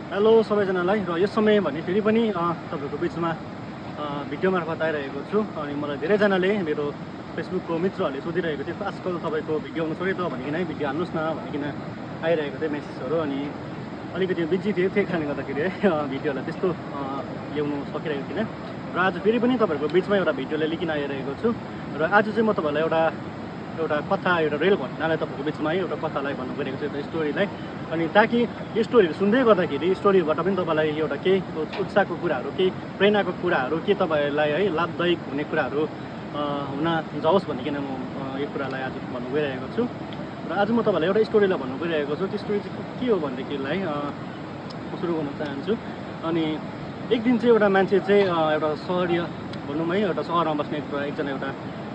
Hello सबैजनालाई र यस समय भने फेरि पनि तपाईँको बिचमा भिडियो मार्फत आइरहेको छु अनि मलाई धेरैजनाले मेरो फेसबुकको मित्रहरूले सोधिरहेको थियो आजकल तपाईँको भिडियो आउनु छोड्यो त भनिकन भिडियो हाल्नुहोस् न भनिकन आइरहेको थियो मेसेजहरू अनि अलिकति बिजी थियो त्यही कारणले गर्दाखेरि भिडियोलाई त्यस्तो ल्याउनु सकिरहेको थिइनँ र आज फेरि पनि तपाईँहरूको बिचमा एउटा भिडियोलाई लिकिन आइरहेको छु र आज चाहिँ म तपाईँलाई एउटा कथा एउटा रेल घटनालाई तपाईँको बिचमा है एउटा कथालाई भन्नु परेको छु एउटा स्टोरीलाई अनि ताकि यो स्टोरीहरू सुन्दै गर्दाखेरि स्टोरीबाट पनि तपाईँलाई एउटा केही उत्साहको कुराहरू केही प्रेरणाको कुराहरू के तपाईँहरूलाई है लाभदायक हुने कुराहरू हुन जाओस् भनिकन म यो कुरालाई आज भन्नु गइरहेको छु र आज म तपाईँलाई एउटा स्टोरीलाई भन्नु गइरहेको छु त्यो स्टोरी चाहिँ के हो भनेदेखिलाई म सुरु गर्न चाहन्छु अनि एक दिन चाहिँ एउटा मान्छे चाहिँ एउटा सहरीय भनौँ है एउटा सहरमा बस्ने एकजना एउटा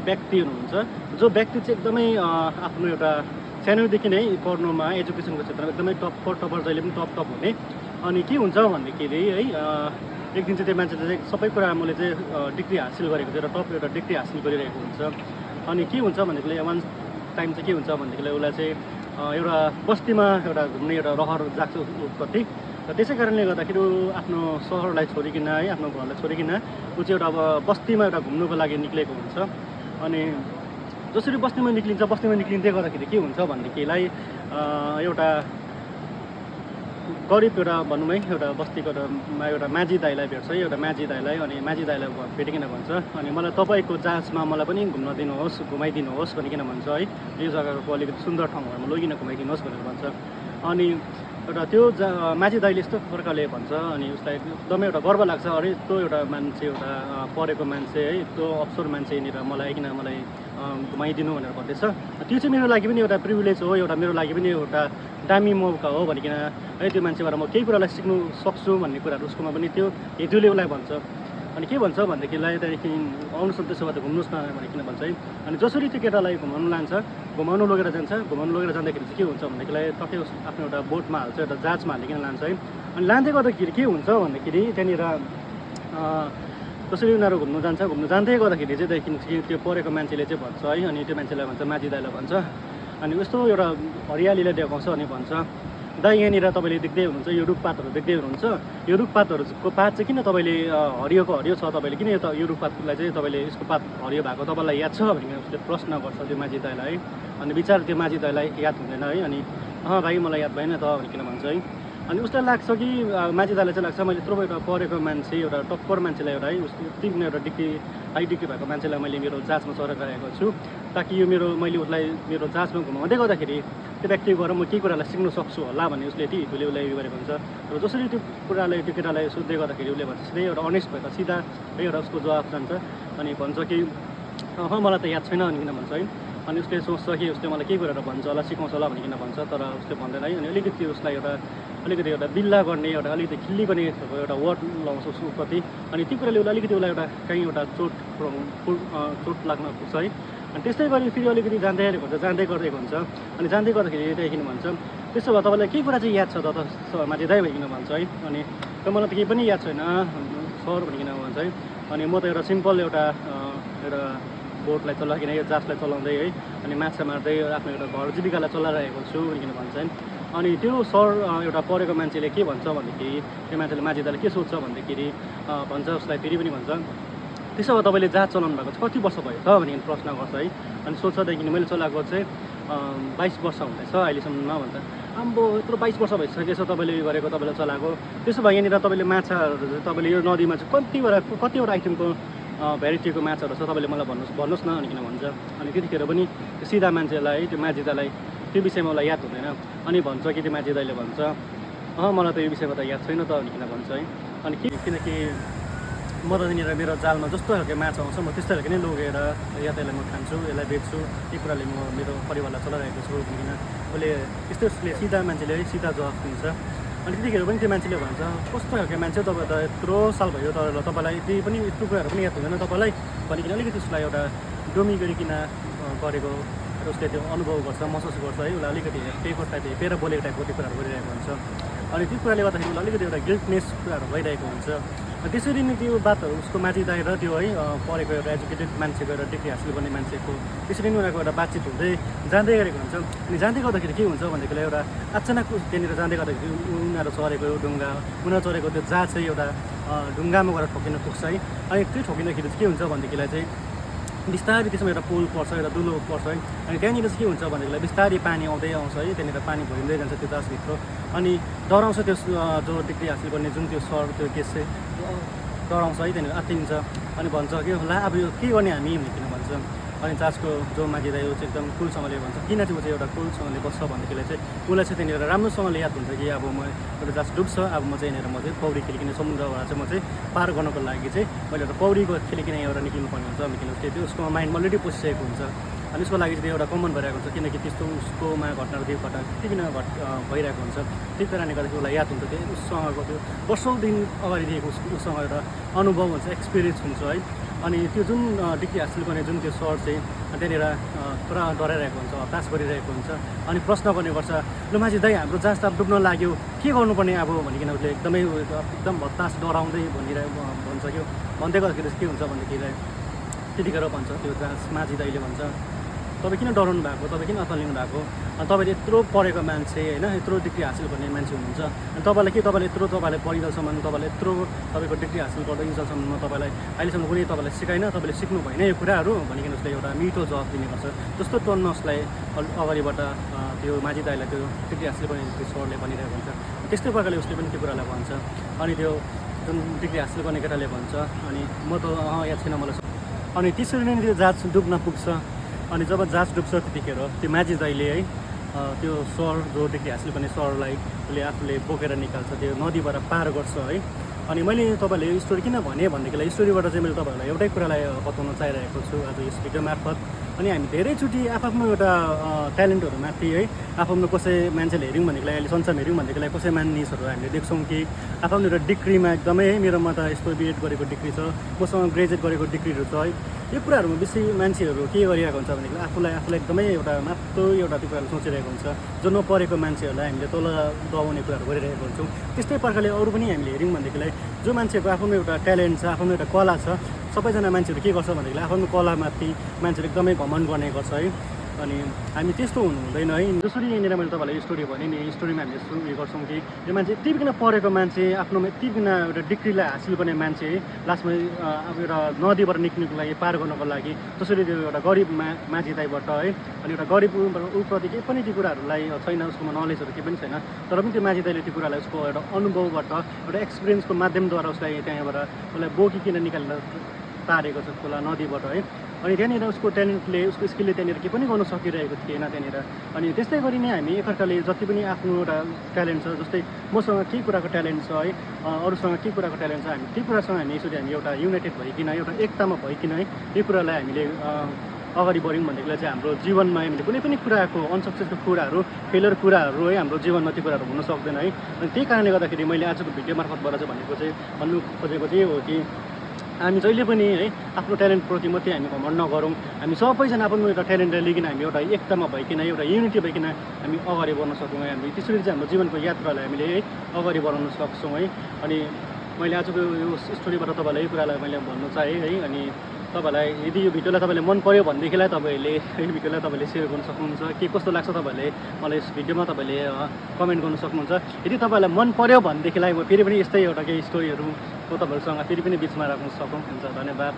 व्यक्ति हुनुहुन्छ जो व्यक्ति चाहिँ एकदमै आफ्नो एउटा सानोदेखि नै पढ्नुमा एजुकेसनको क्षेत्रमा एकदमै टपर जहिले पनि टप हुने अनि के हुन्छ भन्दाखेरि है एक दिन चाहिँ त्यो मान्छेले चाहिँ सबै कुरा मैले चाहिँ डिग्री हासिल गरेको थियो र टप एउटा डिग्री हासिल गरिरहेको हुन्छ अनि के हुन्छ भनेदेखि वान टाइम चाहिँ के हुन्छ भनेदेखि उसलाई चाहिँ एउटा बस्तीमा एउटा घुम्ने एउटा रहर जाग्छ उत्पत्ति र त्यसै कारणले गर्दाखेरि आफ्नो सहरलाई छोडिकन है आफ्नो घरलाई छोडिकन ऊ चाहिँ एउटा अब बस्तीमा एउटा घुम्नुको लागि निक्लेको हुन्छ अनि जसरी बस्तीमा निक्लिँदै गर्दाखेरि के हुन्छ भनेदेखिलाई एउटा गरिब एउटा भनौँ है एउटा बस्तीको एउटा माझी दाइलाई भेट्छ है एउटा माझी दाइलाई अनि माझी दाइलाई भेटिकन भन्छ अनि मलाई तपाईँको जहाजमा मलाई पनि घुम्न दिनुहोस् घुमाइदिनुहोस् भनिकन भन्छ है यो जग्गाको अलिकति सुन्दर ठाउँहरूमा लगिन घुमाइदिनुहोस् भनेर भन्छ अनि एउटा त्यो माझी दाइले यस्तो प्रकारले भन्छ अनि उसलाई एकदमै एउटा गर्व लाग्छ अरे यस्तो एउटा मान्छे एउटा पढेको मान्छे है यस्तो अफसर मान्छे यहाँनिर मलाई घुमाइदिनु भनेर भन्दैछ त्यो चाहिँ मेरो लागि पनि एउटा प्रिभिलेज हो एउटा मेरो लागि पनि एउटा दामी मौका हो भनिकन है त्यो मान्छेबाट म केही कुरालाई सिक्नु सक्छु भन्ने कुराहरू उसकोमा पनि त्यो हेतुले उसलाई भन्छ अनि के भन्छ भनेदेखिलाई त्यहाँदेखि आउनुहोस् न त्यसो भए घुम्नुहोस् न भनिकन भन्छ है अनि जसरी त्यो केटालाई घुमाउनु लान्छ घुमाउनु लगेर जाँदाखेरि चाहिँ के हुन्छ भनेदेखिलाई टक्कै आफ्नो एउटा बोटमा हाल्छ एउटा जहाजमा हालिकन लान्छ है अनि लाँदै गर्दाखेरि के हुन्छ भन्दाखेरि त्यहाँनिर जसरी उनीहरू घुम्नु जाँदै गर्दाखेरि चाहिँ त्यहाँदेखि त्यो पढेको मान्छेले चाहिँ भन्छ है अनि त्यो मान्छेलाई भन्छ माझी दाइलाई भन्छ अनि यस्तो एउटा हरियालीलाई देखाउँछ अनि भन्छ दाइ यहाँनिर तपाईँले देख्दै हुनुहुन्छ यो रुखपातहरू देख्दै हुनुहुन्छ यो रुखपातहरूको पात चाहिँ किन तपाईँले हरियो छ तपाईँले किन यो रुखपातलाई चाहिँ तपाईँले यसको पात हरियो भएको तपाईँलाई याद छ भने उसले प्रश्न गर्छ त्यो माझी दाइलाई है अनि बिचार त्यो माझी दाइलाई याद हुँदैन है अनि भाइ मलाई याद भएन त भनिकन भन्छ है अनि उसलाई लाग्छ कि माझी दाइलाई चाहिँ लाग्छ मैले यत्रो एउटा पढेको मान्छे एउटा टप्पर मान्छेलाई एउटा है उसको यति एउटा हाई डिग्री भएको मान्छेलाई मैले मेरो जहाजमा चढेर गएको छु ताकि यो मैले उसलाई मेरो जहाजमा घुमाउँदै गर्दाखेरि त्यो व्यक्ति गएर म केही कुरालाई सिक्न सक्छु होला भन्ने उसले यति हितुले उसलाई उयो गरेको हुन्छ र जसरी त्यो केटालाई सोध्दै गर्दाखेरि उसले भन्छ सिधै एउटा अनेस्ट भएर सिधा है एउटा उसको जवाफ जान्छ अनि भन्छ कि मलाई त याद छैन भनिकन भन्छ है अनि उसले सोच्छ कि उसले मलाई केही कुराहरू भन्छ होला सिकाउँछ होला भनिकन भन्छ तर उसले भन्दैन है अनि अलिकति उसलाई अलिकति एउटा बिल्ला गर्ने एउटा अलिकति खिल्ली गर्ने एउटा वर्ड लाउँछ उसप्रति अनि ती कुराले उसलाई अलिकति एउटा कहीँ एउटा चोट लाग्न पुग्छ है अनि त्यस्तै गरी फेरि अलिकति जाँदै गरेको हुन्छ अनि जाँदै गर्दाखेरि त्यहाँदेखि भन्छ त्यसो भए तपाईँलाई केही कुरा चाहिँ याद छ त माथि दाइ भनिकन भन्छ है अनि मलाई त केही पनि याद छैन सर भनिकन भन्छ है अनि म त एउटा सिम्पल एउटा बोटलाई चलाइकन यो जहाजलाई चलाउँदै है अनि माछा मार्दै आफ्नो एउटा घर जीविकालाई चलाइरहेको छु भनिकन भन्छ है अनि त्यो सर एउटा पढेको मान्छेले के भन्छ भन्दाखेरि त्यो मान्छेले माझी दाइले के सोध्छ भन्दाखेरि भन्छ उसलाई फेरि पनि भन्छ त्यसो भए तपाईँले जहाज चलाउनु भएको चाहिँ कति वर्ष भयो त भनिकन प्रश्न गर्छ है अनि सोध्छदेखि मैले चलाएको चाहिँ 22 वर्ष हुँदैछ अहिलेसम्ममा भन्छ आम्बो यत्रो 22 वर्ष भइसकेछ तपाईँले यो गरेको तपाईँले चलाएको त्यसो भए यहाँनिर तपाईँले माछाहरू तपाईँले यो नदीमा चाहिँ कतिवटा आइटमको भेराइटीको माछाहरू छ तपाईँले मलाई भन्नुहोस् न भनिकन भन्छ अनि त्यतिखेर पनि त्यो सिधा मान्छेलाई त्यो माझी दाइलाई त्यो विषयमा उसलाई याद हुँदैन अनि भन्छ कि त्यो माझी दाइले भन्छ मलाई त यो विषयमा त याद छैन त भनिकन भन्छ है अनि किनकि म त यहाँनिर मेरो जालमा जस्तो खालको माछा आउँछ म त्यस्तो खालको नै लगेर या त्यसलाई म खान्छु यसलाई बेच्छु यी कुराले म मेरो परिवारलाई चलाइरहेको छु भनिकन उसले सिधा मान्छेले है सिधा जवाफ दिन्छ अनि त्यतिखेर पनि त्यो मान्छेले भन्छ कस्तो खालको मान्छे तपाईँ त यत्रो साल भयो तर तपाईँलाई त्यही पनि यस्तो कुराहरू पनि याद हुँदैन तपाईँलाई भनिकन अलिकति उसलाई एउटा डोमी गरिकन गरेको र उसले त्यो अनुभव गर्छ महसुस गर्छ है उसलाई अलिकति पेपर टाइप हेपेर बोलेको टाइपको त्यो कुराहरू गरिरहेको हुन्छ अनि त्यो कुराले गर्दाखेरि उसलाई अलिकति एउटा गिल्टनेस कुराहरू भइरहेको हुन्छ त्यसरी नै त्यो बातहरू उसको माझी दाइ र त्यो है पढेको एउटा एजुकेटेड मान्छेको एउटा डिग्री हासिल गर्ने मान्छेको त्यसरी नै उनीहरूको एउटा बातचित हुँदै जाँदै गरेको हुन्छ। अनि जाँदै गर्दाखेरि के हुन्छ भनेदेखिलाई एउटा अचानक त्यहाँनिर जाँदै गर्दाखेरि उनीहरू चढेको ढुङ्गा उनीहरू चढेको त्यो जहाज चाहिँ एउटा ढुङ्गामा गएर ठोकिन पुग्छ है। अनि त्यो ठोकिँदाखेरि चाहिँ के हुन्छ भनेदेखिलाई चाहिँ बिस्तारै त्यसमा एउटा पुल पर्छ एउटा दुलो पर्छ है। अनि त्यहाँनिर चाहिँ के हुन्छ भनेदेखिलाई बिस्तारै पानी आउँदै आउँछ है, त्यहाँनिर पानी भरिँदै जान्छ त्यो जहाजभित्र। अनि डराउँछ त्यो जो डिग्री हासिल गर्ने जुन त्यो सर त्यो केस चाहिँ डराउँछ है, त्यहाँनिर आत्तिन्छ। अनि भन्छ कि ला अब यो के गर्ने हामी किन भन्छ। अनि जहाजको जो माझी दाइ चाहिँ एकदम कुलसँगले भन्छ किन चाहिँ ऊ चाहिँ एउटा कुलसँगले बस्छ भनेदेखिलाई चाहिँ उसलाई चाहिँ त्यहाँनिर राम्रोसँगले याद हुन्छ कि अब म एउटा जहाज डुब्छ, अब म चाहिँ यहाँनिर म चाहिँ पौडी खेलिकन समुद्रबाट चाहिँ म चाहिँ पार गर्नको लागि चाहिँ मैले एउटा पौडीको खेलिकन एउटा निक्लिनुपर्ने हुन्छ। किनकि त्यो उसको माइन्डमा अलरेडी पसिसकेको हुन्छ। अनि उसको लागि चाहिँ त्यो एउटा कमन भइरहेको हुन्छ, किनकि त्यस्तो उसकोमा घटनाहरू त्यो घटना कतिबिना भइरहेको हुन्छ। त्यही कारणले गर्दाखेरि उसलाई याद हुन्छ त्यो उसँगको त्यो वर्षौँ दिन अगाडिदेखिको उसँग एउटा अनुभव हुन्छ, एक्सपिरियन्स हुन्छ है। अनि त्यो जुन डिग्री हासिल गर्ने जुन त्यो सर चाहिँ त्यहाँनिर पुरा डराइरहेको हुन्छ, हताश गरिरहेको हुन्छ। अनि प्रश्न गर्ने गर्छ ल माझी दाइ हाम्रो जहाज त अब डुब्न लाग्यो के गर्नुपर्ने अब भनिकन उसले एकदम हताश डराउँदै भन्छ कि भन्दै गर्दाखेरि के हुन्छ भनेदेखिलाई त्यतिखेर भन्छ त्यो जहाज माझी दाइले भन्छ तपाईँ किन डराउनु भएको, तपाईँ किन अत्तालिनु भएको, अनि तपाईँले यत्रो पढेको मान्छे होइन, यत्रो डिग्री हासिल गर्ने मान्छे हुनुहुन्छ, अनि तपाईँलाई के तपाईँले यत्रो तपाईँले पढिन्जेलसम्म तपाईँले यत्रो तपाईँको डिग्री हासिल गरिन्जेलसम्म तपाईँलाई अहिलेसम्म कुनै तपाईँले सिकाएन, तपाईँले सिक्नु भएन यो कुराहरू भनिकन उसले एउटा मिठो जवाब दिने गर्छ। जस्तो टोनमा उसलाई अगाडिबाट त्यो माझी दाइलाई त्यो डिग्री हासिल गर्ने त्यो सरले भनिरहेको हुन्छ, त्यस्तै प्रकारले उसले पनि त्यो कुरालाई भन्छ। अनि त्यो जुन डिग्री हासिल गर्ने केटाले भन्छ अनि म त याद छैन मलाई। अनि त्यसरी नै त्यो जहाज डुब्न पुग्छ। अनि जब जहाज डुब्छ त्यतिखेर त्यो माझी दाइले है त्यो सर जो डिग्री हासिल गर्ने सरलाई उसले आफूले बोकेर निकाल्छ, त्यो नदीबाट पार गर्छ है। अनि मैले तपाईँहरूले यो स्टोरी किन भने भनेदेखिलाई स्टोरीबाट चाहिँ मैले तपाईँहरूलाई एउटै कुरालाई बताउन चाहिरहेको छु आज यस भिडियो मार्फत। अनि हामी धेरैचोटि आफ्नो एउटा ट्यालेन्टहरूमाथि है आफ्नो कसै मान्छेले हेऱ्यौँ भनेदेखिलाई अहिले संसारमा हेऱ्यौँ भनेदेखिलाई कसै मानिसहरू हामीले देख्छौँ कि आफ्नो एउटा डिग्रीमा एकदमै है मेरोमा त यस्तो बिएड गरेको डिग्री छ, मसँग ग्रेजुएट गरेको डिग्रीहरू छ है। यो कुराहरूमा बेसी मान्छेहरू के गरिरहेको हुन्छ भनेदेखिलाई आफूलाई एकदमै एउटा मात्र एउटा त्यो कुराहरू सोचिरहेको हुन्छ, जो नपढेको मान्छेहरूलाई हामीले तल दबाउने कुराहरू गरिरहेको हुन्छौँ। त्यस्तै प्रकारले अरू पनि हामीले हेऱ्यौँ भनेदेखिलाई जो मान्छेको आफ्नो एउटा ट्यालेन्ट छ, आफ्नो एउटा कला छ, सबैजना मान्छेहरू के गर्छ भनेदेखिलाई आफ्नो कलामाथि मान्छेहरू एकदमै घमण्ड गर्ने गर्छ है। अनि हामी त्यस्तो हुनु हुँदैन है। जसरी यहाँनिर मैले तपाईँलाई स्टोरी भने नि स्टोरीमा हामीले उयो गर्छौँ कि यो मान्छे यति बिना पढेको मान्छे आफ्नोमा यति बिना एउटा डिग्रीलाई हासिल गर्ने मान्छे लास्टमा अब एउटा नदीबाट निक्लिनुको लागि पार गर्नको लागि जसरी त्यो एउटा गरिब माझी दाइबाट है अनि एउटा गरिब उप्रति केही पनि त्यो कुराहरूलाई छैन, उसकोमा नलेजहरू केही पनि छैन, तर पनि त्यो माझी दाइले त्यो कुरालाई उसको एउटा अनुभवबाट एउटा एक्सपिरियन्सको माध्यमद्वारा उसलाई त्यहाँबाट उसलाई बोकिकन निकालेर तारेको छ खोला नदीबाट है। अनि त्यहाँनिर उसको ट्यालेन्टले उसको स्किलले त्यहाँनिर केही पनि गर्नु सकिरहेको थिएन त्यहाँनिर। अनि त्यस्तै गरी नै हामी एकअर्काले जति पनि आफ्नो एउटा ट्यालेन्ट छ, जस्तै मसँग के कुराको ट्यालेन्ट छ है, अरूसँग के कुराको ट्यालेन्ट छ, हामी त्यो कुरासँग हामी यसरी हामी एउटा युनाइटेड भइकन एउटा एकतामा भइकन है यो कुरालाई हामीले अगाडि बढ्यौँ भनेदेखिलाई चाहिँ हाम्रो जीवनमा हामीले कुनै पनि कुराको अनसक्सेसको कुराहरू फेलर कुराहरू है हाम्रो जीवनमा त्यो कुराहरू हुन सक्दैन है। अनि त्यही कारणले गर्दाखेरि मैले आजको भिडियो मार्फतबाट चाहिँ भन्नु खोजेको चाहिँ हो कि हामी जहिले पनि है आफ्नो ट्यालेन्टप्रति मात्रै हामी घमण्ड नगरौँ, हामी सबैजना आफ्नो एउटा ट्यालेन्टलाई लिकन हामी एउटा एकतामा भइकन एउटा युनिटी भइकन हामी अगाडि बढ्न सकौँ है। हामी त्यसरी चाहिँ हाम्रो जीवनको यात्रालाई हामीले है अगाडि बढाउन सक्छौँ है। अनि मैले आजको यो स्टोरीबाट तपाईँलाई यो कुरालाई मैले भन्नु चाहेँ है। अनि तपाईँलाई यदि यो भिडियोलाई तपाईँले मन पऱ्यो भनेदेखिलाई तपाईँले यो भिडियोलाई तपाईँले सेयर गर्न सक्नुहुन्छ, के कस्तो लाग्छ तपाईँले मलाई यस भिडियोमा तपाईँले कमेन्ट गर्न सक्नुहुन्छ। यदि तपाईँलाई मन पऱ्यो भनेदेखिलाई म फेरि पनि यस्तै एउटा केही स्टोरीहरू तपाईँहरूसँग फेरि पनि बिचमा राख्न सकौँ। हुन्छ, धन्यवाद।